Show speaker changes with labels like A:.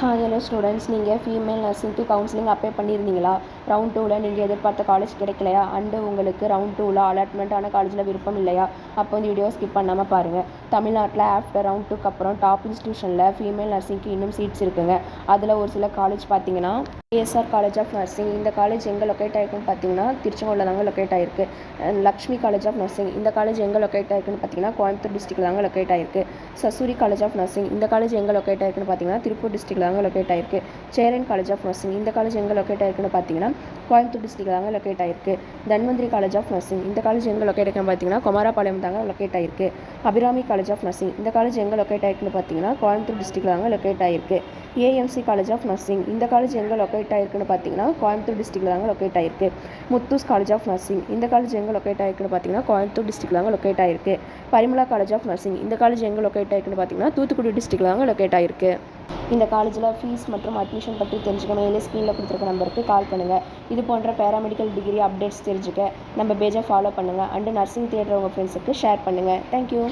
A: Hello students, நீங்கள் female நர்சிங்க்கு counselling apply பண்ணியிருந்தீங்களா? Round 2ல் நீங்கள் எதிர்பார்த்த காலேஜ் கிடைக்கலையா? அண்டு உங்களுக்கு ரவுண்ட் 2ல் அலாட்மெண்ட்டான காலேஜில் விருப்பம் இல்லையா? அப்போ இந்த வீடியோ ஸ்கிப் பண்ணாமல் பாருங்கள். தமிழ்நாட்டில் ஆஃப்டர் ரவுண்ட் 2க்கு அப்புறம் டாப் இன்ஸ்டியூஷனில் ஃபீமேல் நர்சிங்க்கு இன்னும் சீட்ஸ் இருக்குங்க. அதில் ஒரு சில காலேஜ் பார்த்தீங்கன்னா ஏஎஸ்ஆர் காலேஜ் ஆஃப் நர்சிங். இந்த காலேஜ் எங்கே லொக்கேட் ஆகிருக்குன்னு பார்த்தீங்கன்னா திருச்செங்கோடில் தாங்க லொக்கேட் ஆகிருக்கு. Lakshmi college of nursing. இந்த காலேஜ் எங்கே லொக்கேட் ஆகிருக்குன்னு பார்த்தீங்கன்னா கோயம்புத்தூர் டிஸ்ட்ரிக்ட் தாங்க லொக்கேட் ஆகிருக்கு. Sasuri college of nursing. இந்த காலேஜ் எங்கே லொக்கேட் ஆகிருக்குன்னு பார்த்தீங்கன்னா திருப்பூர் டிஸ்ட்ரிக்ட் தாங்க லொக்கேட் ஆகிருக்கு. Cheran college of nursing. இந்த காலேஜ் எங்கே லொக்கேட் ஆகிருக்குன்னு பார்த்தீங்கன்னா கோயம்புத்தூர் டிஸ்ட்ரிக்ட் தாங்க லொக்கேட் ஆகிருக்கு. Dhanvantari college of nursing. இந்த காலேஜ் எங்கே லொக்கேட் ஆகிருக்குன்னு பார்த்தீங்கன்னா குமாரபாளையம் தாங்க லொக்கேட் ஆகிருக்கு. Abirami college of nursing. இந்த காலேஜ் எங்கே லொக்கேட் ஆகிருக்குன்னு பார்த்தீங்கன்னா கோயம்புத்தூர் டிஸ்ட்ரிக்ட் தாங்க லொக்கேட் ஆகிருக்கு. AMC college of nursing. இந்த காலேஜ் எங்கே லொக்கேட் ஆகிருக்குன்னு பார்த்தீங்கன்னா கோயம்புத்தூர் டிஸ்ட்ரிக்ட் தாங்க லொக்கேட் ஆகிருக்கு. Muthus college of nursing. இந்த காலேஜ் எங்கே லொக்கேட் ஆகிருக்குன்னு பார்த்தீங்கன்னா கோயம்புத்தூர் டிஸ்ட்ரிக்ட் தாங்க லொக்கேட் ஆகிருக்கு. Parimala college of nursing. இந்த காலேஜ் எங்கே லொக்கேட் ஆகிருக்குன்னு பார்த்தீங்கன்னா தூத்துக்குடி டிஸ்ட்ரிக்ட் தாங்க லொக்கேட் ஆகிருக்கு. இந்த காலேஜில் ஃபீஸ் மற்றும் அட்மிஷன் பற்றி தெரிஞ்சுக்கணும். இல்லை ஸ்க்ரீனில் கொடுத்துருக்க நம்பருக்கு கால் பண்ணுங்கள். இது போன்ற பேராமெடிக்கல் டிகிரி அப்டேட்ஸ் தெரிஞ்சுக்க நம்ம பேஜை ஃபாலோ பண்ணுங்கள். அண்டு நர்சிங் தேடுற உங்கள் ஃப்ரெண்ட்ஸுக்கு ஷேர் பண்ணுங்கள். தேங்க்யூ.